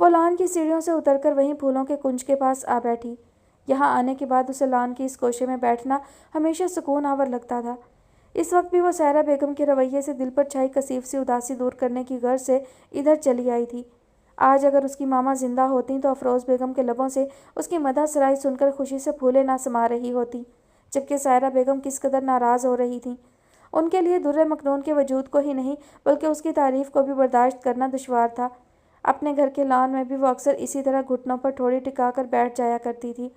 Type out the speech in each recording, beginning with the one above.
وہ لان کی سیڑھیوں سے اتر کر وہیں پھولوں کے کنج کے پاس آ بیٹھی۔ یہاں آنے کے بعد اسے لان کی اس گوشے میں بیٹھنا ہمیشہ سکون آور لگتا تھا۔ اس وقت بھی وہ سائرہ بیگم کے رویے سے دل پر چھائی کثیف سی اداسی دور کرنے کی غرض سے ادھر چلی آئی تھی۔ آج اگر اس کی ماما زندہ ہوتیں تو افروز بیگم کے لبوں سے اس کی مدح سرائی سن کر خوشی سے پھولے نہ سما رہی ہوتی، جبکہ سائرہ بیگم کس قدر ناراض ہو رہی تھیں۔ ان کے لیے در مکنون کے وجود کو ہی نہیں بلکہ اس کی تعریف کو بھی برداشت کرنا دشوار تھا۔ اپنے گھر کے لان میں بھی وہ اکثر اسی طرح گھٹنوں پر ٹھوڑی ٹکا کر بیٹھ جایا کرتی تھی۔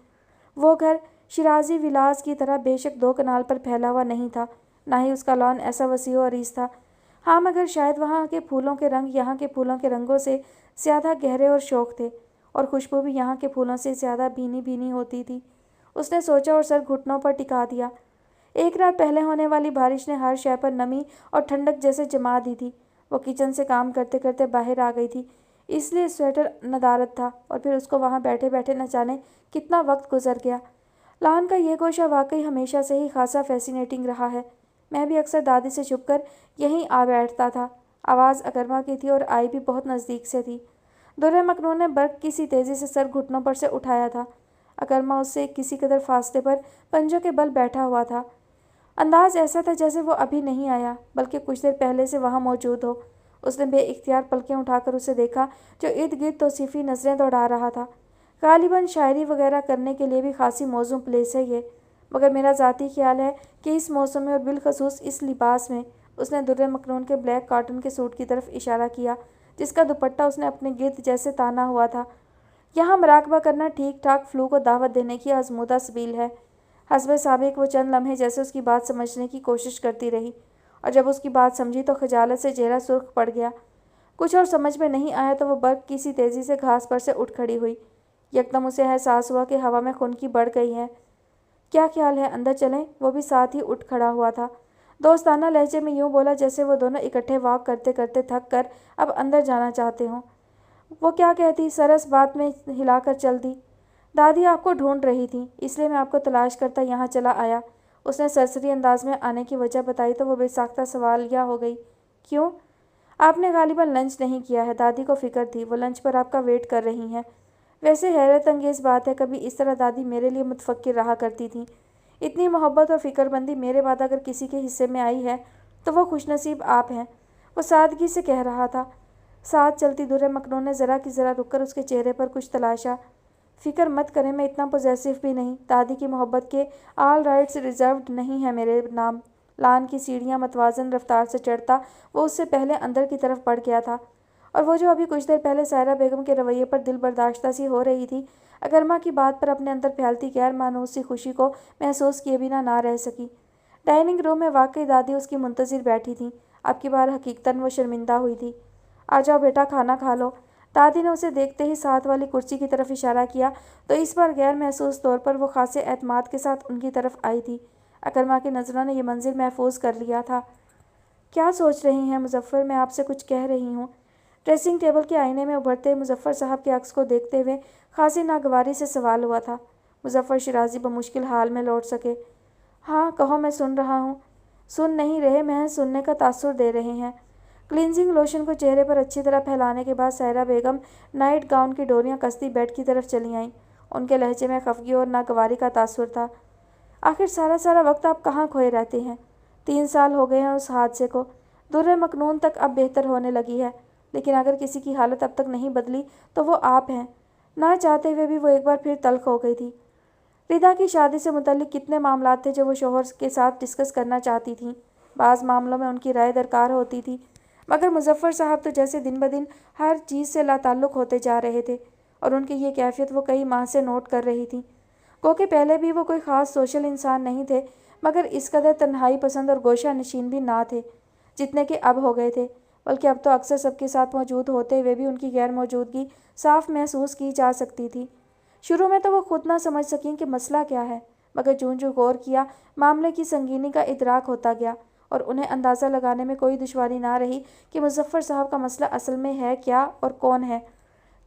وہ گھر شیرازی ولاز کی طرح بے شک 2 کنال پر پھیلا ہوا نہیں تھا، نہ ہی اس کا لان ایسا وسیع و عریض تھا۔ ہاں مگر شاید وہاں کے پھولوں کے رنگ یہاں کے پھولوں کے رنگوں سے زیادہ گہرے اور شوخ تھے، اور خوشبو بھی یہاں کے پھولوں سے زیادہ بھینی بھینی ہوتی تھی۔ اس نے سوچا اور سر گھٹنوں پر ٹکا دیا۔ ایک رات پہلے ہونے والی بارش نے ہر شے پر نمی اور ٹھنڈک جیسے جما دی تھی۔ وہ کچن سے کام کرتے کرتے باہر آ گئی تھی، اس لیے سویٹر ندارت تھا، اور پھر اس کو وہاں بیٹھے بیٹھے نہ جانے کتنا وقت گزر گیا۔ لان کا یہ گوشہ واقعی ہمیشہ سے ہی خاصا فیسینیٹنگ رہا ہے۔ میں بھی اکثر دادی سے چھپ کر یہیں آ بیٹھتا تھا۔ آواز اکرما کی تھی اور آئی بھی بہت نزدیک سے تھی۔ در مکنون نے برق کی سی تیزی سے سر گھٹنوں پر سے اٹھایا تھا۔ اکرما اس سے کسی قدر فاصلے پر پنجوں کے بل بیٹھا ہوا تھا۔ انداز ایسا تھا جیسے وہ ابھی نہیں آیا بلکہ کچھ دیر پہلے سے وہاں موجود ہو۔ اس نے بے اختیار پلکیں اٹھا کر اسے دیکھا، جو ارد گرد توصیفی نظریں دوڑا رہا تھا۔ غالباً شاعری وغیرہ کرنے کے لیے بھی خاصی موزوں پلیس ہے یہ، مگر میرا ذاتی خیال ہے کہ اس موسم میں اور بالخصوص اس لباس میں، اس نے در مکنون کے بلیک کاٹن کے سوٹ کی طرف اشارہ کیا جس کا دوپٹہ اس نے اپنے گرد جیسے تانا ہوا تھا۔ یہاں مراقبہ کرنا ٹھیک ٹھاک فلو کو دعوت دینے کی آزمودہ سبیل ہے۔ حسب سابق وہ چند لمحے جیسے اس کی بات سمجھنے کی کوشش کرتی رہی، اور جب اس کی بات سمجھی تو خجالت سے چہرہ سرخ پڑ گیا۔ کچھ اور سمجھ میں نہیں آیا تو وہ برق کی سی تیزی سے گھاس پر سے اٹھ کھڑی ہوئی۔ یکدم اسے احساس ہوا کہ ہوا میں خنکی بڑھ گئی ہے۔ کیا خیال ہے اندر چلیں؟ وہ بھی ساتھ ہی اٹھ کھڑا ہوا تھا۔ دوستانہ لہجے میں یوں بولا جیسے وہ دونوں اکٹھے واک کرتے کرتے تھک کر اب اندر جانا چاہتے ہوں۔ وہ کیا کہتی؟ سرس بات میں ہلا کر چل دی۔ دادی آپ کو ڈھونڈ رہی تھیں، اس لیے میں آپ کو تلاش کرتا یہاں چلا آیا۔ اس نے سرسری انداز میں آنے کی وجہ بتائی تو وہ بے ساختہ سوالیہ ہو گئی۔ کیوں؟ آپ نے غالباً لنچ نہیں کیا ہے۔ دادی کو فکر تھی، وہ لنچ پر آپ کا ویٹ کر رہی ہیں۔ ویسے حیرت انگیز بات ہے، کبھی اس طرح دادی میرے لیے متفکر رہا کرتی تھیں۔ اتنی محبت اور فکر بندی میرے بعد اگر کسی کے حصے میں آئی ہے تو وہ خوش نصیب آپ ہیں، وہ سادگی سے کہہ رہا تھا۔ ساتھ چلتی در مکنون نے ذرا کی ذرا رک کر اس کے چہرے پر کچھ تلاشا۔ فکر مت کریں، میں اتنا پوزیسو بھی نہیں۔ دادی کی محبت کے آل رائٹس ریزروڈ نہیں ہیں میرے نام۔ لان کی سیڑھیاں متوازن رفتار سے چڑھتا وہ اس سے پہلے اندر کی طرف بڑھ گیا تھا، اور وہ جو ابھی کچھ دیر پہلے سائرہ بیگم کے رویے پر دل برداشتہ سی ہو رہی تھی، اکرما کی بات پر اپنے اندر پھیلتی غیر مانوس سی خوشی کو محسوس کیے بنا نہ رہ سکی۔ ڈائننگ روم میں واقعی دادی اس کی منتظر بیٹھی تھیں۔ اب کی بار حقیقتاً وہ شرمندہ ہوئی تھی۔ آ جاؤ بیٹا، کھانا کھا لو۔ دادی نے اسے دیکھتے ہی ساتھ والی کرسی کی طرف اشارہ کیا تو اس بار غیر محسوس طور پر وہ خاصے اعتماد کے ساتھ ان کی طرف آئی تھی۔ اکرما کی نظروں نے یہ منظر محفوظ کر لیا تھا۔ کیا سوچ رہی ہیں مظفر؟ میں آپ سے کچھ کہہ رہی ہوں۔ ڈریسنگ ٹیبل کے آئینے میں ابھرتے مظفر صاحب کے عکس کو دیکھتے ہوئے خاصی ناگواری سے سوال ہوا تھا۔ مظفر شیرازی بمشکل حال میں لوٹ سکے۔ ہاں کہو، میں سن رہا ہوں۔ سن نہیں رہے، محض سننے کا تاثر دے رہے ہیں۔ کلینزنگ لوشن کو چہرے پر اچھی طرح پھیلانے کے بعد سائرہ بیگم نائٹ گاؤن کی ڈوریاں کستی بیڈ کی طرف چلی آئیں۔ ان کے لہجے میں خفگی اور ناگواری کا تاثر تھا۔ آخر سارا وقت آپ کہاں کھوئے رہتے ہیں؟ 3 سال ہو گئے ہیں اس حادثے کو۔ در مکنون تک اب بہتر ہونے لگی ہے، لیکن اگر کسی کی حالت اب تک نہیں بدلی تو وہ آپ ہیں۔ نہ چاہتے ہوئے بھی وہ ایک بار پھر تلخ ہو گئی تھی۔ ردا کی شادی سے متعلق کتنے معاملات تھے جو وہ شوہر کے ساتھ ڈسکس کرنا چاہتی تھیں۔ بعض معاملوں میں ان کی رائے درکار ہوتی تھی، مگر مظفر صاحب تو جیسے دن بدن ہر چیز سے لاتعلق ہوتے جا رہے تھے، اور ان کی یہ کیفیت وہ کئی ماہ سے نوٹ کر رہی تھیں۔ گو کہ پہلے بھی وہ کوئی خاص سوشل انسان نہیں تھے، مگر اس قدر تنہائی پسند اور گوشہ نشین بھی نہ تھے جتنے کہ اب ہو گئے تھے، بلکہ اب تو اکثر سب کے ساتھ موجود ہوتے ہوئے بھی ان کی غیر موجودگی صاف محسوس کی جا سکتی تھی۔ شروع میں تو وہ خود نہ سمجھ سکیں کہ مسئلہ کیا ہے، مگر جوں غور کیا معاملے کی سنگینی کا ادراک ہوتا گیا، اور انہیں اندازہ لگانے میں کوئی دشواری نہ رہی کہ مظفر صاحب کا مسئلہ اصل میں ہے کیا اور کون ہے۔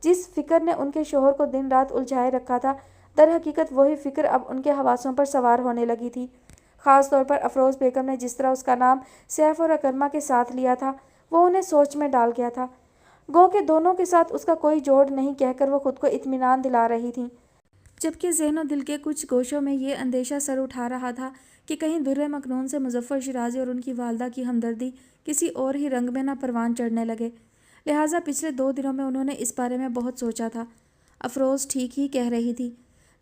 جس فکر نے ان کے شوہر کو دن رات الجھائے رکھا تھا، در حقیقت وہی فکر اب ان کے حواسوں پر سوار ہونے لگی تھی۔ خاص طور پر افروز بیگم نے جس طرح اس کا نام سیف اور اکرما کے ساتھ لیا تھا، وہ انہیں سوچ میں ڈال گیا تھا۔ گو کہ دونوں کے ساتھ اس کا کوئی جوڑ نہیں کہہ کر وہ خود کو اطمینان دلا رہی تھیں، جبکہ ذہن و دل کے کچھ گوشوں میں یہ اندیشہ سر اٹھا رہا تھا کہ کہیں در مکنون سے مظفر شیرازی اور ان کی والدہ کی ہمدردی کسی اور ہی رنگ میں نہ پروان چڑھنے لگے۔ لہٰذا پچھلے 2 دنوں میں انہوں نے اس بارے میں بہت سوچا تھا۔ افروز ٹھیک ہی کہہ رہی تھی،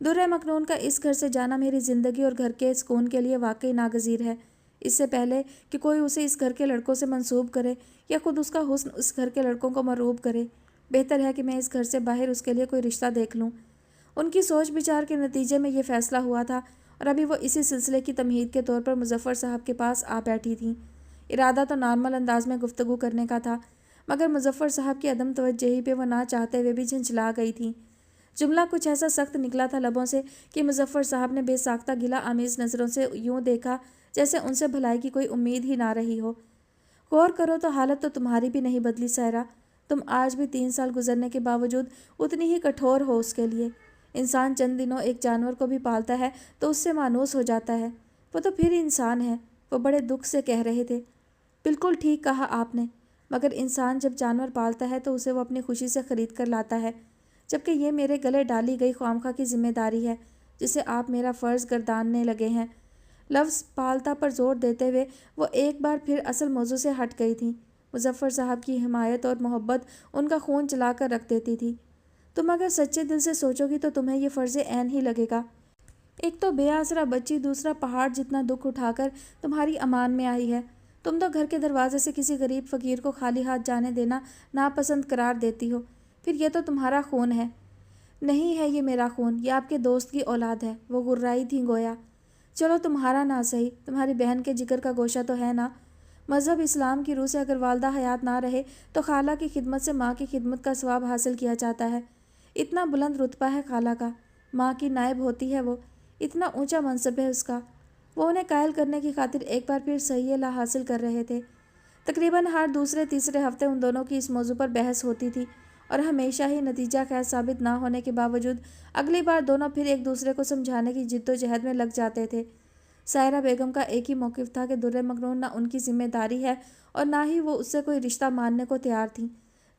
در مکنون کا اس گھر سے جانا میری زندگی اور گھر کے سکون کے لیے واقعی ناگزیر ہے۔ اس سے پہلے کہ کوئی اسے اس گھر کے لڑکوں سے منسوب کرے یا خود اس کا حسن اس گھر کے لڑکوں کو مرغوب کرے، بہتر ہے کہ میں اس گھر سے باہر اس کے لیے کوئی رشتہ دیکھ لوں۔ ان کی سوچ بچار کے نتیجے میں یہ فیصلہ ہوا تھا اور ابھی وہ اسی سلسلے کی تمہید کے طور پر مظفر صاحب کے پاس آ بیٹھی تھیں۔ ارادہ تو نارمل انداز میں گفتگو کرنے کا تھا، مگر مظفر صاحب کی عدم توجہی پہ وہ نہ چاہتے ہوئے بھی جھنجھلا گئی تھیں۔ جملہ کچھ ایسا سخت نکلا تھا لبوں سے کہ مظفر صاحب نے بے ساختہ گلہ آمیز نظروں سے یوں دیکھا جیسے ان سے بھلائی کی کوئی امید ہی نہ رہی ہو۔ غور کرو تو حالت تو تمہاری بھی نہیں بدلی سائرہ، تم آج بھی 3 سال گزرنے کے باوجود اتنی ہی کٹھور ہو اس کے لیے۔ انسان چند دنوں ایک جانور کو بھی پالتا ہے تو اس سے مانوس ہو جاتا ہے، وہ تو پھر انسان ہے۔ وہ بڑے دکھ سے کہہ رہے تھے۔ بالکل ٹھیک کہا آپ نے، مگر انسان جب جانور پالتا ہے تو اسے وہ اپنی خوشی سے خرید کر لاتا ہے، جبکہ یہ میرے گلے ڈالی گئی خوامخواہ کی ذمہ داری ہے جسے آپ میرا فرض گرداننے لگے ہیں۔ لفظ پالتا پر زور دیتے ہوئے وہ ایک بار پھر اصل موضوع سے ہٹ گئی تھیں۔ مظفر صاحب کی حمایت اور محبت ان کا خون چلا کر رکھ دیتی تھی۔ تم اگر سچے دل سے سوچو گی تو تمہیں یہ فرض عین ہی لگے گا۔ ایک تو بے آسرا بچی، دوسرا پہاڑ جتنا دکھ اٹھا کر تمہاری امان میں آئی ہے۔ تم تو گھر کے دروازے سے کسی غریب فقیر کو خالی ہاتھ جانے دینا ناپسند قرار دیتی ہو، پھر یہ تو تمہارا خون ہے۔ نہیں ہے یہ میرا خون، یہ آپ کے دوست کی اولاد ہے، وہ گررائی تھیں گویا۔ چلو تمہارا نہ صحیح، تمہاری بہن کے جگر کا گوشہ تو ہے نا۔ مذہب اسلام کی روح سے اگر والدہ حیات نہ رہے تو خالہ کی خدمت سے ماں کی خدمت کا ثواب حاصل کیا جاتا ہے۔ اتنا بلند رتبہ ہے خالہ کا، ماں کی نائب ہوتی ہے وہ، اتنا اونچا منصب ہے اس کا۔ وہ انہیں قائل کرنے کی خاطر ایک بار پھر صحیح لا حاصل کر رہے تھے۔ تقریباً ہر دوسرے تیسرے ہفتے ان دونوں کی اس موضوع پر بحث ہوتی تھی اور ہمیشہ ہی نتیجہ خیر ثابت نہ ہونے کے باوجود اگلی بار دونوں پھر ایک دوسرے کو سمجھانے کی جد و جہد میں لگ جاتے تھے۔ سائرہ بیگم کا ایک ہی موقف تھا کہ در مکنون نہ ان کی ذمہ داری ہے اور نہ ہی وہ اس سے کوئی رشتہ ماننے کو تیار تھیں،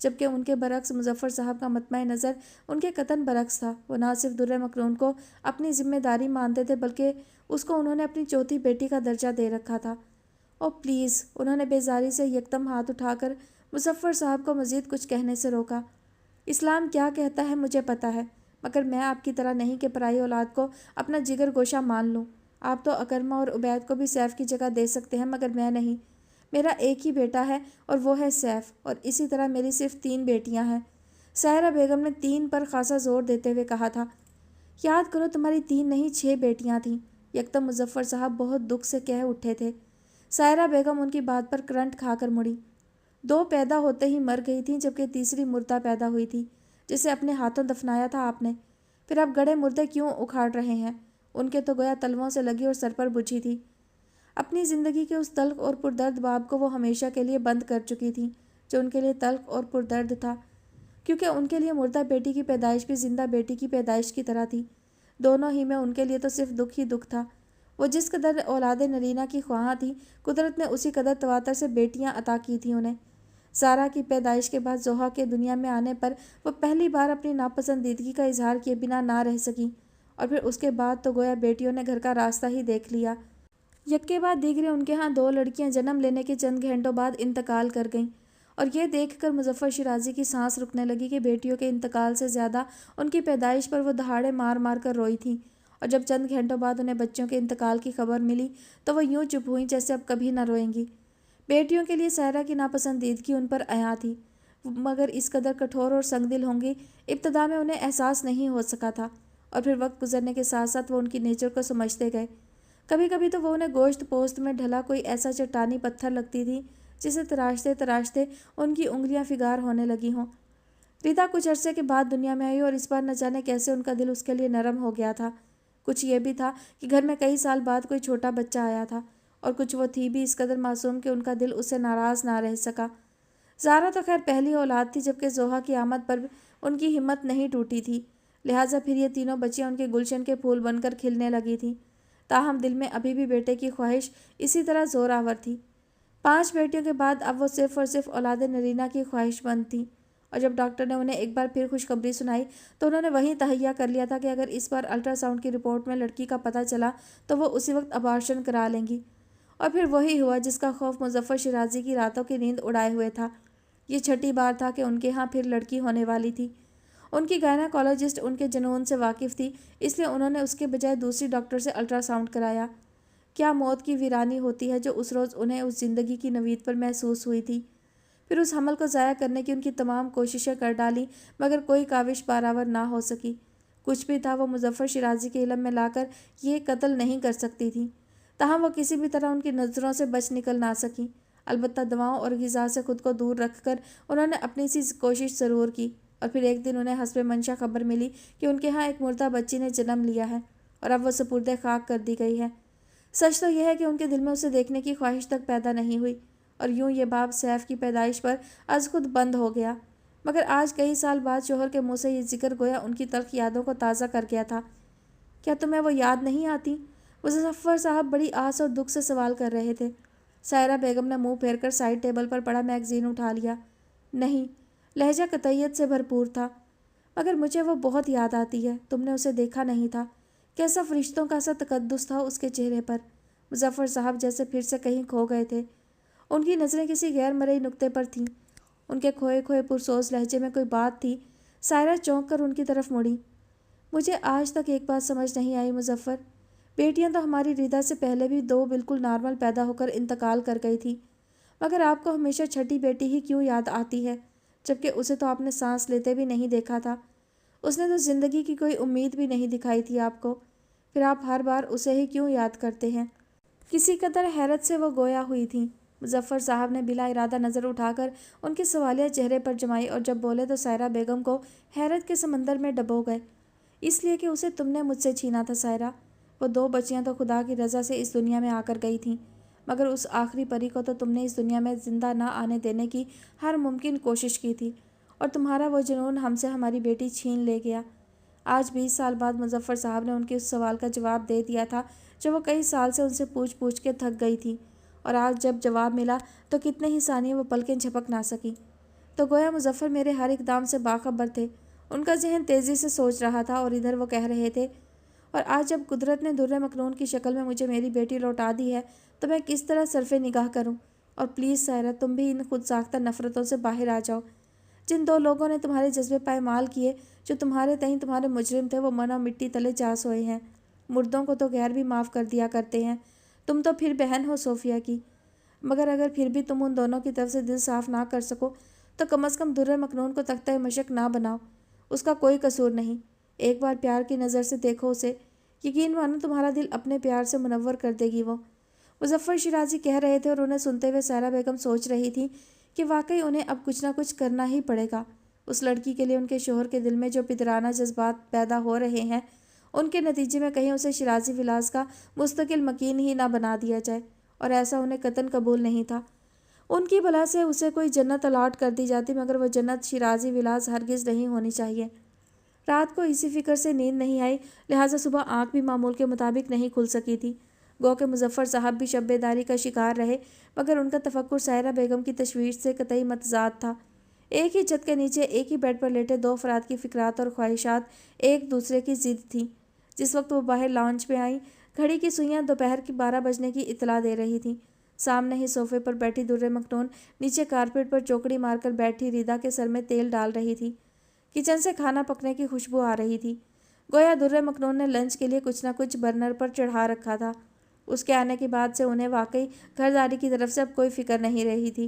جبکہ ان کے برعکس مظفر صاحب کا مطمع نظر ان کے قطعاً برعکس تھا۔ وہ نہ صرف در مکنون کو اپنی ذمہ داری مانتے تھے بلکہ اس کو انہوں نے اپنی چوتھی بیٹی کا درجہ دے رکھا تھا۔ او پلیز، انہوں نے بیزاری سے یکدم ہاتھ اٹھا کر مظفر صاحب کو مزید کچھ کہنے سے روکا۔ اسلام کیا کہتا ہے مجھے پتہ ہے، مگر میں آپ کی طرح نہیں کہ پرائی اولاد کو اپنا جگر گوشہ مان لوں۔ آپ تو اکرمہ اور عبید کو بھی سیف کی جگہ دے سکتے ہیں مگر میں نہیں۔ میرا ایک ہی بیٹا ہے اور وہ ہے سیف، اور اسی طرح میری صرف 3 بیٹیاں ہیں۔ سائرہ بیگم نے 3 پر خاصا زور دیتے ہوئے کہا تھا۔ یاد کرو تمہاری 3 نہیں 6 بیٹیاں تھیں، یکدم مظفر صاحب بہت دکھ سے کہہ اٹھے تھے۔ سائرہ بیگم ان کی بات پر کرنٹ کھا کر مڑی۔ 2 پیدا ہوتے ہی مر گئی تھیں جبکہ تیسری مردہ پیدا ہوئی تھی جسے اپنے ہاتھوں دفنایا تھا آپ نے۔ پھر اب گڑے مردے کیوں اکھاڑ رہے ہیں؟ ان کے تو گویا تلووں سے لگی اور سر پر بجھی تھی۔ اپنی زندگی کے اس تلخ اور پردرد باب کو وہ ہمیشہ کے لیے بند کر چکی تھیں جو ان کے لیے تلخ اور پردرد تھا، کیونکہ ان کے لیے مردہ بیٹی کی پیدائش بھی زندہ بیٹی کی پیدائش کی طرح تھی۔ دونوں ہی میں ان کے لیے تو صرف دکھ ہی دکھ تھا۔ وہ جس قدر اولاد نرینہ کی خواہاں تھیں، قدرت نے اسی قدر تواتر سے بیٹیاں عطا کی تھیں انہیں۔ زارا کی پیدائش کے بعد زوہا کے دنیا میں آنے پر وہ پہلی بار اپنی ناپسندیدگی کا اظہار کیے بنا نہ رہ سکیں، اور پھر اس کے بعد تو گویا بیٹیوں نے گھر کا راستہ ہی دیکھ لیا۔ یکے بعد دیگرے ان کے ہاں 2 لڑکیاں جنم لینے کے چند گھنٹوں بعد انتقال کر گئیں، اور یہ دیکھ کر مظفر شیرازی کی سانس رکنے لگی کہ بیٹیوں کے انتقال سے زیادہ ان کی پیدائش پر وہ دہاڑے مار مار کر روئی تھیں، اور جب چند گھنٹوں بعد انہیں بچوں کے انتقال کی خبر ملی تو وہ یوں چپ ہوئیں جیسے اب کبھی نہ روئیں گی۔ بیٹیوں کے لیے سائرہ کی ناپسندیدگی ان پر عیاں تھی، مگر اس قدر کٹھور اور سنگ دل ہوں گی ابتدا میں انہیں احساس نہیں ہو سکا تھا، اور پھر وقت گزرنے کے ساتھ ساتھ وہ ان کی نیچر کو سمجھتے گئے۔ کبھی کبھی تو وہ انہیں گوشت پوست میں ڈھلا کوئی ایسا چٹانی پتھر لگتی تھی جسے تراشتے تراشتے ان کی انگلیاں فگار ہونے لگی ہوں۔ ریتا کچھ عرصے کے بعد دنیا میں آئی اور اس بار نہ جانے کیسے ان کا دل اس کے لیے نرم ہو گیا تھا۔ کچھ یہ بھی تھا کہ گھر میں کئی سال بعد کوئی چھوٹا بچہ آیا تھا، اور کچھ وہ تھی بھی اس قدر معصوم کہ ان کا دل اس سے ناراض نہ رہ سکا۔ زارا تو خیر پہلی اولاد تھی، جبکہ زوہا کی آمد پر ان کی ہمت نہیں ٹوٹی تھی، لہٰذا پھر یہ تینوں بچیاں ان کے گلشن کے پھول بن کر کھلنے لگی تھیں۔ تاہم دل میں ابھی بھی بیٹے کی خواہش اسی طرح زور آور تھی۔ 5 بیٹیوں کے بعد اب وہ صرف اور صرف اولاد نرینہ کی خواہش مند تھی، اور جب ڈاکٹر نے انہیں ایک بار پھر خوشخبری سنائی تو انہوں نے وہیں تہیہ کر لیا تھا کہ اگر اس بار الٹرا ساؤنڈ کی رپورٹ میں لڑکی کا پتہ چلا تو وہ اسی وقت ابارشن کرا لیں گی۔ اور پھر وہی ہوا جس کا خوف مظفر شیرازی کی راتوں کی نیند اڑائے ہوئے تھا۔ یہ چھٹی بار تھا کہ ان کے ہاں پھر لڑکی ہونے والی تھی۔ ان کی گائناکالوجسٹ ان کے جنون سے واقف تھی، اس لیے انہوں نے اس کے بجائے دوسری ڈاکٹر سے الٹرا ساؤنڈ کرایا۔ کیا موت کی ویرانی ہوتی ہے جو اس روز انہیں اس زندگی کی نوید پر محسوس ہوئی تھی۔ پھر اس حمل کو ضائع کرنے کی ان کی تمام کوششیں کر ڈالی مگر کوئی کاوش برآور نہ ہو سکی۔ کچھ بھی تھا وہ مظفر شیرازی کے علم میں لا کر یہ قتل نہیں کر سکتی تھی، تاہم وہ کسی بھی طرح ان کی نظروں سے بچ نکل نہ سکی۔ البتہ دواؤں اور غذا سے خود کو دور رکھ کر انہوں نے اپنی سی کوشش ضرور کی۔ اور پھر ایک دن انہیں حسب منشا خبر ملی کہ ان کے ہاں ایک مردہ بچی نے جنم لیا ہے اور اب وہ سپرد خاک کر دی گئی ہے۔ سچ تو یہ ہے کہ ان کے دل میں اسے دیکھنے کی خواہش تک پیدا نہیں ہوئی، اور یوں یہ باب سیف کی پیدائش پر از خود بند ہو گیا۔ مگر آج کئی سال بعد شوہر کے منہ سے یہ ذکر گویا ان کی تلخ یادوں کو تازہ کر گیا تھا۔ کیا تمہیں وہ یاد نہیں آتی؟ مظفر صاحب بڑی آس اور دکھ سے سوال کر رہے تھے۔ سائرہ بیگم نے منہ پھیر کر سائڈ ٹیبل پر پڑا میگزین اٹھا لیا۔ نہیں، لہجہ قطعیت سے بھرپور تھا۔ مگر مجھے وہ بہت یاد آتی ہے۔ تم نے اسے دیکھا نہیں تھا؟ کیسا فرشتوں کا سا تقدس تھا اس کے چہرے پر۔ مظفر صاحب جیسے پھر سے کہیں کھو گئے تھے۔ ان کی نظریں کسی غیر مرئی نقطے پر تھیں۔ ان کے کھوئے کھوئے پرسوز لہجے میں کوئی بات تھی۔ سائرہ چونک کر ان کی طرف مڑی۔ مجھے آج تک ایک بات سمجھ نہیں آئی مظفر، بیٹیاں تو ہماری ریدا سے پہلے بھی دو بالکل نارمل پیدا ہو کر انتقال کر گئی تھی، مگر آپ کو ہمیشہ چھٹی بیٹی ہی کیوں یاد آتی ہے، جبکہ اسے تو آپ نے سانس لیتے بھی نہیں دیکھا تھا۔ اس نے تو زندگی کی کوئی امید بھی نہیں دکھائی تھی آپ کو، پھر آپ ہر بار اسے ہی کیوں یاد کرتے ہیں؟ کسی قدر حیرت سے وہ گویا ہوئی تھیں۔ مظفر صاحب نے بلا ارادہ نظر اٹھا کر ان کے سوالیہ چہرے پر جمائی اور جب بولے تو سائرہ بیگم کو حیرت کے سمندر میں ڈبو گئے۔ اس لیے کہ اسے تم نے مجھ سے چھینا تھا سائرہ۔ وہ دو بچیاں تو خدا کی رضا سے اس دنیا میں آ کر گئی تھیں، مگر اس آخری پری کو تو تم نے اس دنیا میں زندہ نہ آنے دینے کی ہر ممکن کوشش کی تھی، اور تمہارا وہ جنون ہم سے ہماری بیٹی چھین لے گیا۔ آج 20 سال بعد مظفر صاحب نے ان کے اس سوال کا جواب دے دیا تھا جو وہ کئی سال سے ان سے پوچھ کے تھک گئی تھی، اور آج جب جواب ملا تو کتنے ہی ثانیے وہ پلکیں جھپک نہ سکی۔ تو گویا مظفر میرے ہر اقدام سے باخبر تھے۔ ان کا ذہن تیزی سے سوچ رہا تھا اور ادھر وہ کہہ رہے تھے، اور آج جب قدرت نے در مکنون کی شکل میں مجھے میری بیٹی لوٹا دی ہے تو میں کس طرح صرف نگاہ کروں؟ اور پلیز سائرہ، تم بھی ان خود ساختہ نفرتوں سے باہر آ جاؤ۔ جن دو لوگوں نے تمہارے جذبے پائمال کیے، جو تمہارے تئیں تمہارے مجرم تھے، وہ منع مٹی تلے جا سوئے ہیں۔ مردوں کو تو غیر بھی معاف کر دیا کرتے ہیں، تم تو پھر بہن ہو صوفیہ کی۔ مگر اگر پھر بھی تم ان دونوں کی طرف سے دل صاف نہ کر سکو تو کم از کم در مکنون کو تختہ مشق نہ بناؤ۔ اس کا کوئی قصور نہیں، ایک بار پیار کی نظر سے دیکھو اسے، یقین مانو تمہارا دل اپنے پیار سے منور کر دے گی وہ۔ مظفر شیرازی کہہ رہے تھے اور انہیں سنتے ہوئے سائرہ بیگم سوچ رہی تھی کہ واقعی انہیں اب کچھ نہ کچھ کرنا ہی پڑے گا۔ اس لڑکی کے لیے ان کے شوہر کے دل میں جو پدرانہ جذبات پیدا ہو رہے ہیں، ان کے نتیجے میں کہیں اسے شیرازی ولاس کا مستقل مکین ہی نہ بنا دیا جائے، اور ایسا انہیں قطعاً قبول نہیں تھا۔ ان کی بلا سے اسے کوئی جنت الاٹ کر دی جاتی، مگر وہ جنت شیرازی ولاس ہرگز نہیں ہونی چاہیے۔ رات کو اسی فکر سے نیند نہیں آئی، لہٰذا صبح آنکھ بھی معمول کے مطابق نہیں کھل سکی تھی۔ گو کہ مظفر صاحب بھی شب بیداری کا شکار رہے، مگر ان کا تفکر سائرہ بیگم کی تشویش سے قطعی متضاد تھا۔ ایک ہی چھت کے نیچے ایک ہی بیڈ پر لیٹے دو افراد کی فکرات اور خواہشات ایک دوسرے کی ضد تھیں۔ جس وقت وہ باہر لاؤنج میں آئیں، گھڑی کی سوئیاں دوپہر کی 12 بجنے کی اطلاع دے رہی تھیں۔ سامنے ہی صوفے پر بیٹھی در مکنون نیچے کارپیٹ پر چوکڑی مار کر بیٹھی ریدا کے سر میں تیل ڈال رہی تھی۔ کچن سے کھانا پکنے کی خوشبو آ رہی تھی، گویا در مکنون نے لنچ کے لیے کچھ نہ کچھ برنر پر چڑھا رکھا تھا۔ اس کے آنے کے بعد سے انہیں واقعی گھرداری کی طرف سے اب کوئی فکر نہیں رہی تھی۔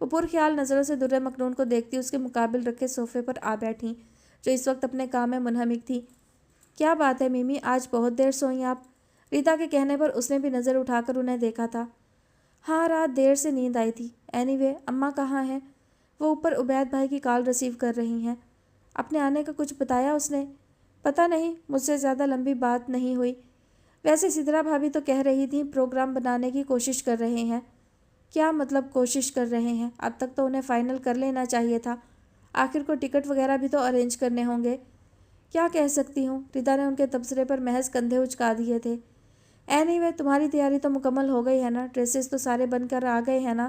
وہ پرخیال نظروں سے در مکنون کو دیکھتی اس کے مقابل رکھے صوفے پر آ بیٹھیں، جو اس وقت اپنے کام میں منہمک تھی۔ کیا بات ہے میمی، آج بہت دیر سوئیں آپ؟ ریتا کے کہنے پر اس نے بھی نظر اٹھا کر انہیں دیکھا تھا۔ ہاں، رات دیر سے نیند آئی تھی۔ اینی وے، اماں کہاں ہیں؟ وہ اوپر عبید بھائی کی کال ریسیو کر رہی ہیں۔ اپنے آنے کا کچھ بتایا اس نے؟ پتہ نہیں، مجھ سے زیادہ لمبی بات نہیں ہوئی۔ ویسے سدرا بھابھی تو کہہ رہی تھیں پروگرام بنانے کی کوشش کر رہے ہیں۔ کیا مطلب کوشش کر رہے ہیں؟ اب تک تو انہیں فائنل کر لینا چاہیے تھا، آخر کو ٹکٹ وغیرہ بھی تو ارینج کرنے ہوں گے۔ کیا کہہ سکتی ہوں، ریتا نے ان کے تبصرے پر محض کندھے اچکا دیے تھے۔ اینی وے، تمہاری تیاری تو مکمل ہو گئی ہے نا؟ ڈریسز تو سارے بن کر آ گئے ہیں نا؟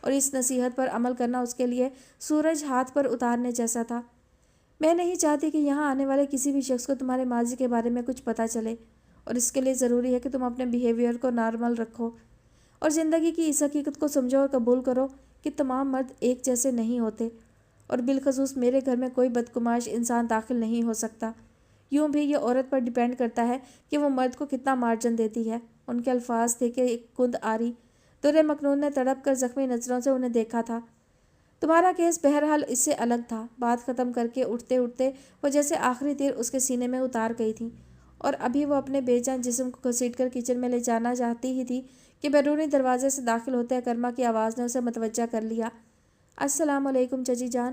اور اس نصیحت پر عمل کرنا اس کے لیے سورج ہاتھ پر اتارنے جیسا تھا۔ میں نہیں چاہتی کہ یہاں آنے والے کسی بھی شخص کو تمہارے ماضی کے بارے میں کچھ پتہ چلے، اور اس کے لیے ضروری ہے کہ تم اپنے بیہیویئر کو نارمل رکھو اور زندگی کی اس حقیقت کو سمجھو اور قبول کرو کہ تمام مرد ایک جیسے نہیں ہوتے، اور بالخصوص میرے گھر میں کوئی بدگماش انسان داخل نہیں ہو سکتا۔ یوں بھی یہ عورت پر ڈیپینڈ کرتا ہے کہ وہ مرد کو کتنا مارجن دیتی ہے۔ ان کے الفاظ تھے کہ ایک کند آری۔ در مکنون نے تڑپ کر زخمی نظروں سے انہیں دیکھا تھا۔ تمہارا کیس بہرحال اس سے الگ تھا۔ بات ختم کر کے اٹھتے اٹھتے وہ جیسے آخری تیر اس کے سینے میں اتار گئی تھی، اور ابھی وہ اپنے بے جان جسم کو گھسیٹ کر کچن میں لے جانا چاہتی ہی تھی کہ بیرونی دروازے سے داخل ہوتے اکرما کی آواز نے اسے متوجہ کر لیا۔ السلام علیکم چچی جان۔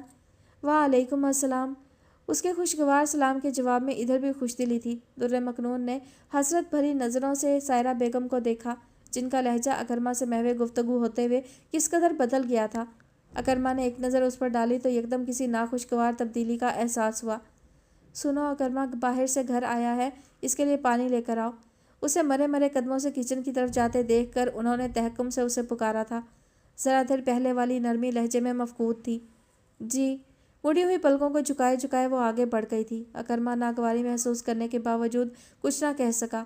وعلیکم السلام۔ اس کے خوشگوار سلام کے جواب میں ادھر بھی خوش دلی تھی۔ در مکنون نے حسرت بھری نظروں سے سائرہ بیگم کو دیکھا، جن کا لہجہ اکرما سے محو گفتگو ہوتے ہوئے کس قدر بدل گیا تھا۔ اکرما نے ایک نظر اس پر ڈالی تو یکدم کسی ناخوشگوار تبدیلی کا احساس ہوا۔ سنو، اکرما باہر سے گھر آیا ہے، اس کے لیے پانی لے کر آؤ۔ اسے مرے مرے قدموں سے کچن کی طرف جاتے دیکھ کر انہوں نے تحکم سے اسے پکارا تھا۔ ذرا دیر پہلے والی نرمی لہجے میں مفقود تھی۔ جی۔ مڑی ہوئی پلکوں کو جھکائے جھکائے وہ آگے بڑھ گئی تھی۔ اکرما ناگواری محسوس کرنے کے باوجود کچھ نہ کہہ سکا۔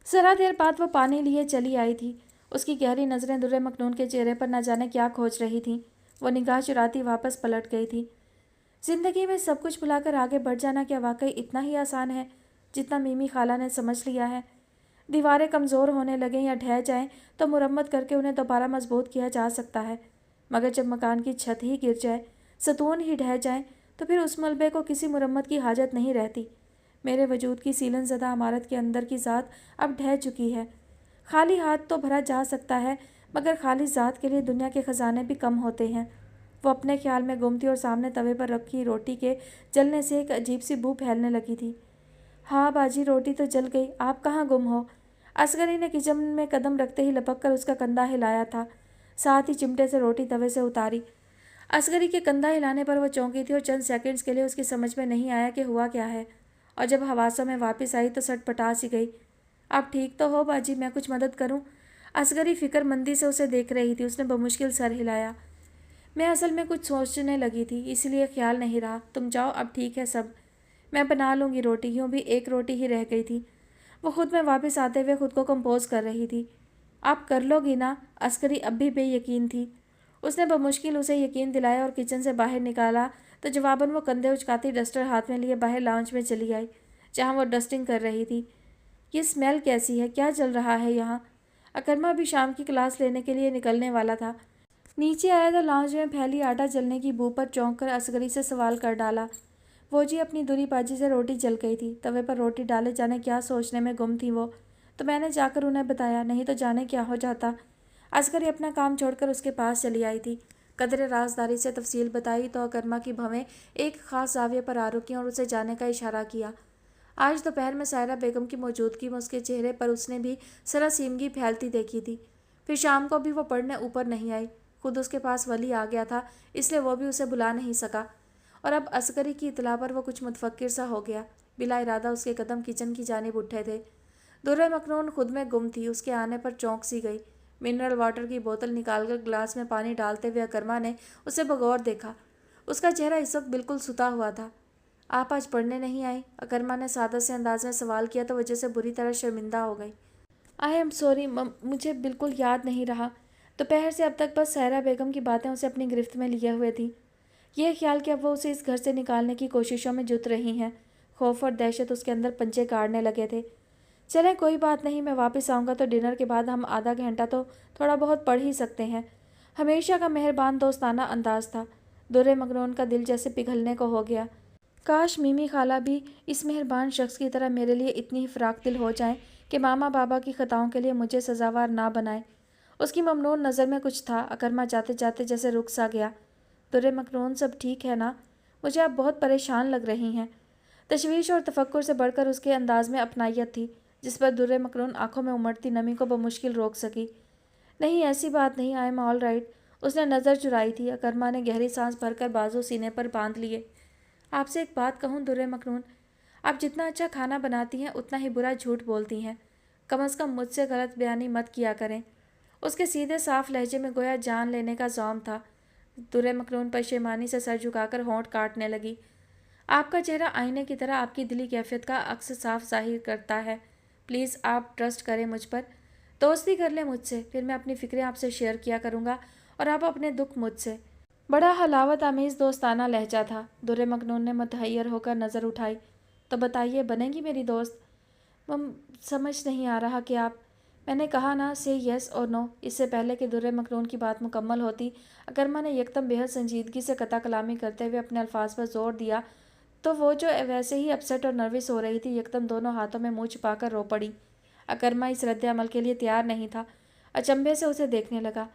ذرا دیر بعد وہ پانی لیے چلی آئی تھی۔ اس کی گہری نظریں در مکنون کے چہرے پر نہ جانے کیا کھوج رہی تھیں۔ وہ نگاہ چراتی واپس پلٹ گئی تھی۔ زندگی میں سب کچھ بھلا کر آگے بڑھ جانا کیا واقعی اتنا ہی آسان ہے جتنا میمی خالہ نے سمجھ لیا ہے؟ دیواریں کمزور ہونے لگیں یا ڈھہ جائیں تو مرمت کر کے انہیں دوبارہ مضبوط کیا جا سکتا ہے، مگر جب مکان کی چھت ہی گر جائے، ستون ہی ڈھہ جائیں، تو پھر اس ملبے کو کسی مرمت کی حاجت نہیں رہتی۔ میرے وجود کی سیلن زدہ عمارت کے اندر کی ذات اب ڈھہ چکی ہے۔ خالی ہاتھ تو بھرا جا سکتا ہے، مگر خالی ذات کے لیے دنیا کے خزانے بھی کم ہوتے ہیں۔ وہ اپنے خیال میں گم تھی اور سامنے توے پر رکھی روٹی کے جلنے سے ایک عجیب سی بو پھیلنے لگی تھی۔ ہاں باجی، روٹی تو جل گئی، آپ کہاں گم ہو؟ اصغری نے کچن میں قدم رکھتے ہی لپک کر اس کا کندھا ہلایا تھا، ساتھ ہی چمٹے سے روٹی توے سے اتاری۔ اصغری کے کندھا ہلانے پر وہ چونکی تھی اور چند سیکنڈز کے لیے اس کی سمجھ میں نہیں آیا کہ ہوا کیا ہے، اور جب حواسوں میں واپس آئی تو سٹ پٹا سی گئی۔ آپ ٹھیک تو ہو باجی؟ میں کچھ مدد کروں؟ اصغری فکر مندی سے اسے دیکھ رہی تھی۔ اس نے بمشکل سر ہلایا۔ میں اصل میں کچھ سوچنے لگی تھی، اس لیے خیال نہیں رہا۔ تم جاؤ، اب ٹھیک ہے سب، میں بنا لوں گی روٹی۔ یوں بھی ایک روٹی ہی رہ گئی تھی۔ وہ خود میں واپس آتے ہوئے خود کو کمپوز کر رہی تھی۔ آپ کر لو گی نا؟ اصغری اب بھی بے یقین تھی۔ اس نے بمشکل اسے یقین دلایا اور کچن سے باہر نکالا تو جواباً وہ کندھے اچکاتی ڈسٹر ہاتھ میں لیے باہر لاؤنج میں چلی آئی، جہاں وہ ڈسٹنگ کر رہی تھی۔ یہ اسمیل کیسی ہے؟ کیا چل رہا ہے یہاں؟ اکرما بھی شام کی کلاس لینے کے لیے نکلنے والا تھا۔ نیچے آیا تو لاؤنج میں پھیلی آٹا جلنے کی بو پر چونک کر اصغری سے سوال کر ڈالا۔ وہ جی اپنی دوری بازی سے روٹی جل گئی تھی، توے پر روٹی ڈالے جانے کیا سوچنے میں گم تھی وہ، تو میں نے جا کر انہیں بتایا، نہیں تو جانے کیا ہو جاتا۔ اصغری اپنا کام چھوڑ کر اس کے پاس چلی آئی تھی۔ قدرے رازداری سے تفصیل بتائی تو اکرما کی بھویں ایک خاص زاویے پر آ رکیں اور اسے جانے کا اشارہ کیا۔ آج دوپہر میں سائرہ بیگم کی موجودگی میں اس کے چہرے پر اس نے بھی سراسیمگی پھیلتی دیکھی تھی۔ پھر شام کو بھی وہ پڑھنے اوپر نہیں آئی۔ خود اس کے پاس ولی آ گیا تھا، اس لیے وہ بھی اسے بلا نہیں سکا، اور اب اصغری کی اطلاع پر وہ کچھ متفکر سا ہو گیا۔ بلا ارادہ اس کے قدم کچن کی جانب اٹھے تھے۔ در مکنون خود میں گم تھی۔ اس کے آنے پر چونک سی گئی۔ منرل واٹر کی بوتل نکال کر گلاس میں پانی ڈالتے ہوئے اکرما نے اسے بغور دیکھا۔ اس کا چہرہ اس وقت بالکل ستا ہوا تھا۔ آپ آج پڑھنے نہیں آئی؟ اکرما نے سادہ سے انداز میں سوال کیا تو وجہ سے بری طرح شرمندہ ہو گئی۔ آئی ایم سوری، مجھے بالکل یاد نہیں رہا۔ دوپہر سے اب تک بس سائرہ بیگم کی باتیں اسے اپنی گرفت میں لیے ہوئے تھیں۔ یہ خیال کہ اب وہ اسے اس گھر سے نکالنے کی کوششوں میں جت رہی ہیں، خوف اور دہشت اس کے اندر پنجے گاڑنے لگے تھے۔ چلیں کوئی بات نہیں، میں واپس آؤں گا تو ڈنر کے بعد ہم آدھا گھنٹہ تو تھوڑا بہت پڑھ ہی سکتے ہیں۔ ہمیشہ کا مہربان دوستانہ انداز تھا۔ در مکنون کا دل جیسے پگھلنے کو ہو گیا۔ کاش میمی خالہ بھی اس مہربان شخص کی طرح میرے لیے اتنی ہی فراق دل ہو جائیں کہ ماما بابا کی خطاؤں کے لیے مجھے سزاوار نہ بنائیں۔ اس کی ممنون نظر میں کچھ تھا۔ اکرما جاتے جاتے جیسے رک سا گیا۔ در مکنون سب ٹھیک ہے نا؟ مجھے آپ بہت پریشان لگ رہی ہیں۔ تشویش اور تفکر سے بڑھ کر اس کے انداز میں اپنائیت تھی، جس پر در مکنون آنکھوں میں امڑتی نمی کو بمشکل روک سکی۔ نہیں ایسی بات نہیں، آئی ایم آل رائٹ۔ اس نے نظر چرائی تھی۔ اکرما نے گہری سانس بھر کر بازو سینے پر باندھ لیے۔ آپ سے ایک بات کہوں در مکنون، آپ جتنا اچھا کھانا بناتی ہیں اتنا ہی برا جھوٹ بولتی ہیں۔ کم از کم مجھ سے غلط بیانی مت کیا کریں۔ اس کے سیدھے صاف لہجے میں گویا جان لینے کا زوم تھا۔ درِ مکنون پشیمانی سے سر جھکا کر ہونٹ کاٹنے لگی۔ آپ کا چہرہ آئینے کی طرح آپ کی دلی کیفیت کا عکس صاف ظاہر کرتا ہے۔ پلیز آپ ٹرسٹ کریں مجھ پر، دوستی کر لیں مجھ سے، پھر میں اپنی فکریں آپ سے شیئر کیا کروں گا اور آپ اپنے دکھ مجھ سے۔ بڑا حلاوت آمیز دوستانہ لہجہ تھا۔ درِ مکنون نے متحیر ہو کر نظر اٹھائی۔ تو بتائیے، بنے گی میری دوست؟ سمجھ نہیں آ رہا کہ آپ… میں نے کہا نا، سے یس اور نو۔ اس سے پہلے کہ درِ مکنون کی بات مکمل ہوتی، اکرما نے یکدم بے حد سنجیدگی سے قطع کلامی کرتے ہوئے اپنے الفاظ پر زور دیا تو وہ جو ویسے ہی اپسیٹ اور نروس ہو رہی تھی، یکدم دونوں ہاتھوں میں منہ چھپا کر رو پڑی۔ اکرما اس رد عمل کے لیے تیار نہیں تھا، اچنبھے سے اسے دیکھنے لگا۔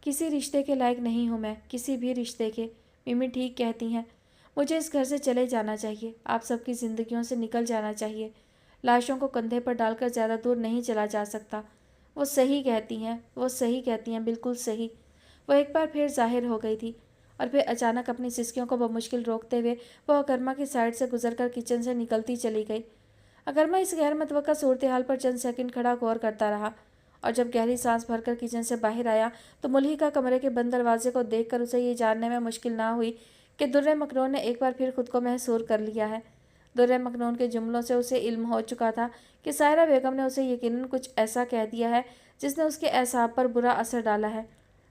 کسی رشتے کے لائق نہیں ہوں میں، کسی بھی رشتے کے۔ ممی ٹھیک کہتی ہیں، مجھے اس گھر سے چلے جانا چاہیے، آپ سب کی زندگیوں سے نکل جانا چاہیے۔ لاشوں کو کندھے پر ڈال کر زیادہ دور نہیں چلا جا سکتا۔ وہ صحیح کہتی ہیں، وہ صحیح کہتی ہیں، بالکل صحیح۔ وہ ایک بار پھر ظاہر ہو گئی تھی، اور پھر اچانک اپنی سسکیوں کو بمشکل روکتے ہوئے وہ اکرما کی سائڈ سے گزر کر کچن سے نکلتی چلی گئی۔ اکرما اس غیر متوقع صورتحال پر چند سیکنڈ کھڑا غور کرتا رہا، اور جب گہری سانس بھر کر کچن سے باہر آیا تو ملحقہ کمرے کے بند دروازے کو دیکھ کر اسے یہ جاننے میں مشکل نہ ہوئی کہ درِ مکنون نے ایک بار پھر خود کو محصور کر لیا ہے۔ درِ مکنون کے جملوں سے اسے علم ہو چکا تھا کہ سائرہ بیگم نے اسے یقیناً کچھ ایسا کہہ دیا ہے جس نے اس کے اعصاب پر برا اثر ڈالا ہے۔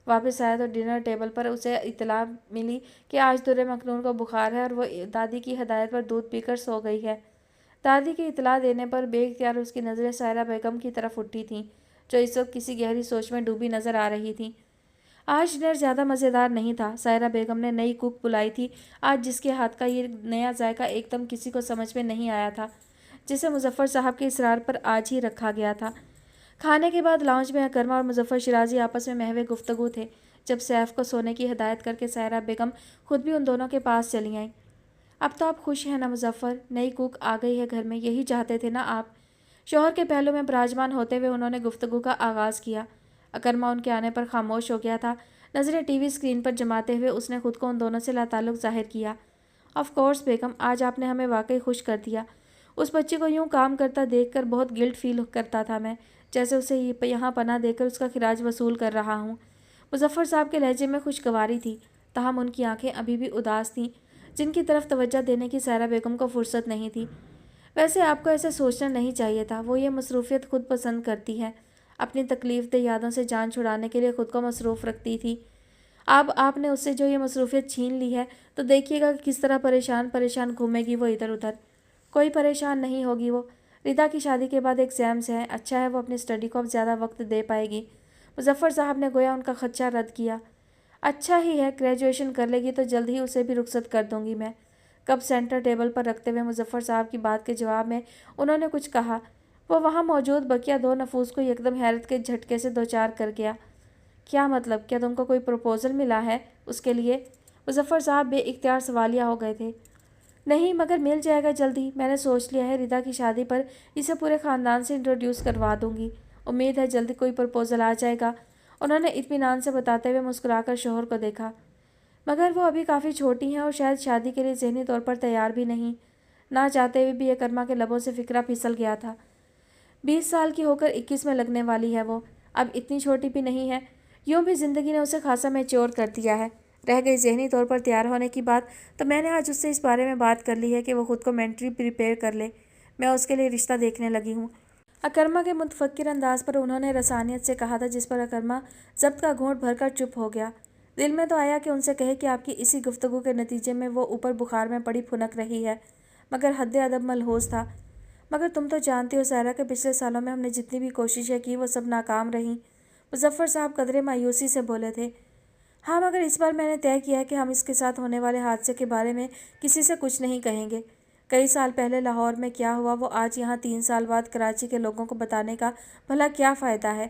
واپس آیا تو ڈنر ٹیبل پر اسے اطلاع ملی کہ آج درِ مکنون کو بخار ہے اور وہ دادی کی ہدایت پر دودھ پی کر سو گئی ہے۔ دادی کی اطلاع دینے پر بے اختیار اس کی نظریں سائرہ بیگم کی طرف اٹھی تھیں، جو اس وقت کسی گہری سوچ میں ڈوبی نظر آ رہی تھیں۔ آج ڈنر زیادہ مزیدار نہیں تھا۔ سائرہ بیگم نے نئی کوک بلائی تھی آج، جس کے ہاتھ کا یہ نیا ذائقہ ایک دم کسی کو سمجھ میں نہیں آیا تھا، جسے مظفر صاحب کے اصرار پر آج ہی رکھا گیا تھا۔ کھانے کے بعد لاؤنج میں اکرما اور مظفر شیرازی آپس میں محو گفتگو تھے۔ جب سیف کو سونے کی ہدایت کر کے سائرہ بیگم خود بھی ان دونوں کے پاس چلی آئیں۔ اب تو آپ خوش ہیں نا مظفر؟ نئی کوک آ گئی ہے گھر میں، یہی چاہتے تھے نا آپ؟ شوہر کے پہلو میں براجمان ہوتے ہوئے انہوں نے گفتگو کا آغاز کیا۔ اکرما ان کے آنے پر خاموش ہو گیا تھا۔ نظریں ٹی وی اسکرین پر جماتے ہوئے اس نے خود کو ان دونوں سے لاتعلق ظاہر کیا۔ آف کورس بیگم، آج آپ نے ہمیں واقعی خوش کر دیا۔ اس بچی کو یوں کام کرتا دیکھ کر بہت گلٹ فیل کرتا تھا میں، جیسے اسے یہاں پناہ دے کر اس کا خراج وصول کر رہا ہوں۔ مظفر صاحب کے لہجے میں خوشگواری تھی، تاہم ان کی آنکھیں ابھی بھی اداس تھیں، جن کی طرف توجہ دینے کی سائرہ بیگم کو فرصت نہیں تھی۔ ویسے آپ کو ایسے سوچنا نہیں چاہیے تھا، وہ یہ مصروفیت خود پسند کرتی ہے، اپنی تکلیف دہ یادوں سے جان چھڑانے کے لیے خود کو مصروف رکھتی تھی۔ اب آپ نے اس سے جو یہ مصروفیت چھین لی ہے تو دیکھیے گا کہ کس طرح پریشان گھومے گی وہ ادھر ادھر۔ کوئی پریشان نہیں ہوگی وہ، ردا کی شادی کے بعد ایگزامز ہیں، اچھا ہے وہ اپنی اسٹڈی کو اب زیادہ وقت دے پائے گی۔ مظفر صاحب نے گویا ان کا خدشہ رد کیا۔ اچھا ہی ہے، گریجویشن کر لے گی تو جلد ہی اسے بھی رخصت کر دوں گی میں۔ کپ سینٹر ٹیبل پر رکھتے ہوئے مظفر صاحب کی بات کے جواب میں انہوں نے کچھ کہا۔ وہ وہاں موجود بقیہ دو نفوس کو یکدم حیرت کے جھٹکے سے دوچار کر گیا۔ کیا مطلب؟ کیا تم کو کوئی پروپوزل ملا ہے اس کے لیے؟ مظفر صاحب بے اختیار سوالیہ ہو گئے تھے۔ نہیں، مگر مل جائے گا جلدی، میں نے سوچ لیا ہے ردا کی شادی پر اسے پورے خاندان سے انٹروڈیوس کروا دوں گی، امید ہے جلدی کوئی پروپوزل آ جائے گا۔ انہوں نے اطمینان سے بتاتے ہوئے مسکرا کر شوہر کو دیکھا۔ مگر وہ ابھی کافی چھوٹی ہیں اور شاید شادی کے لیے ذہنی طور پر تیار بھی نہیں۔ نہ چاہتے ہوئے بھی اکرما کے لبوں سے فکرہ پھسل گیا تھا۔ 20 سال کی ہو کر 21 میں لگنے والی ہے وہ، اب اتنی چھوٹی بھی نہیں ہے۔ یوں بھی زندگی نے اسے خاصا میچور کر دیا ہے۔ رہ گئی ذہنی طور پر تیار ہونے کی بات، تو میں نے آج اس سے اس بارے میں بات کر لی ہے کہ وہ خود کو مینٹلی پریپیئر کر لے۔ میں اس کے لیے رشتہ دیکھنے لگی ہوں۔ اکرما کے متفکر انداز پر انہوں نے رسانیت سے کہا تھا، جس پر اکرما ضبط کا گھونٹ بھر کر چپ ہو گیا۔ دل میں تو آیا کہ ان سے کہے کہ آپ کی اسی گفتگو کے نتیجے میں وہ اوپر بخار میں پڑی پھنک رہی ہے، مگر حد ادب ملحوظ تھا۔ مگر تم تو جانتی ہو سائرہ کہ پچھلے سالوں میں ہم نے جتنی بھی کوششیں کی وہ سب ناکام رہیں۔ مظفر صاحب قدرے مایوسی سے بولے تھے۔ ہاں، مگر اس بار میں نے طے کیا ہے کہ ہم اس کے ساتھ ہونے والے حادثے کے بارے میں کسی سے کچھ نہیں کہیں گے۔ کئی سال پہلے لاہور میں کیا ہوا وہ آج یہاں 3 سال بعد کراچی کے لوگوں کو بتانے کا بھلا کیا فائدہ ہے؟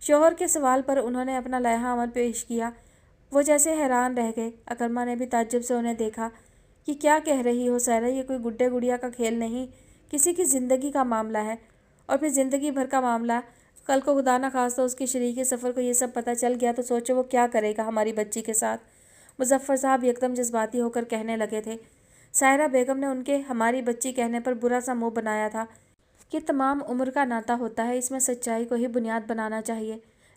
شوہر کے سوال پر انہوں نے اپنا لائحہ عمل پیش کیا۔ وہ جیسے حیران رہ گئے۔ اکرما نے بھی تعجب سے انہیں دیکھا۔ یہ کیا کہہ رہی ہو سائرہ؟ یہ کوئی گڈے گڑیا کا کھیل نہیں، کسی کی زندگی کا معاملہ ہے، اور پھر زندگی بھر کا معاملہ۔ کل کو خدا نہ خواستہ اس کی شریک سفر کو یہ سب پتہ چل گیا تو سوچو وہ کیا کرے گا ہماری بچی کے ساتھ۔ مظفر صاحب یکدم جذباتی ہو کر کہنے لگے تھے۔ سائرہ بیگم نے ان کے ہماری بچی کہنے پر برا سا منہ بنایا تھا۔ یہ تمام عمر کا ناطہ ہوتا ہے، اس میں سچائی کو ہی بنیاد بنانا چاہیے۔